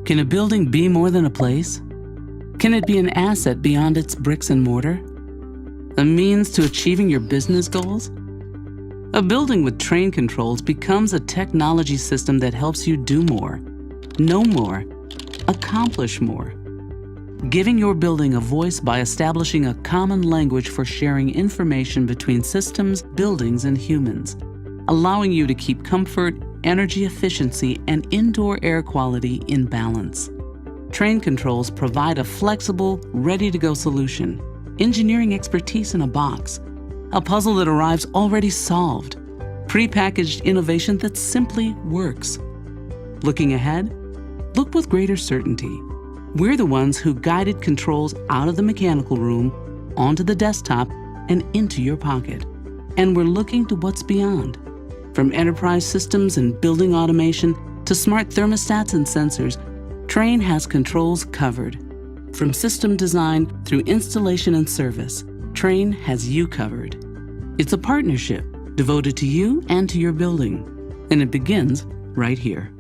Can a building be more than a place? Can it be an asset beyond its bricks and mortar? A means to achieving your business goals? A building with train controls becomes a technology system that helps you do more, know more, accomplish more. Giving your building a voice by establishing a common language for sharing information between systems, buildings, and humans, allowing you to keep comfort, energy efficiency, and indoor air quality in balance. Train controls provide a flexible, ready-to-go solution, engineering expertise in a box, a puzzle that arrives already solved, pre-packaged innovation that simply works. Looking ahead, look with greater certainty. We're the ones who guided controls out of the mechanical room, onto the desktop, and into your pocket. And we're looking to what's beyond. From enterprise systems and building automation to smart thermostats and sensors, Train has controls covered. From system design through installation and service, Train has you covered. It's a partnership devoted to you and to your building, and it begins right here.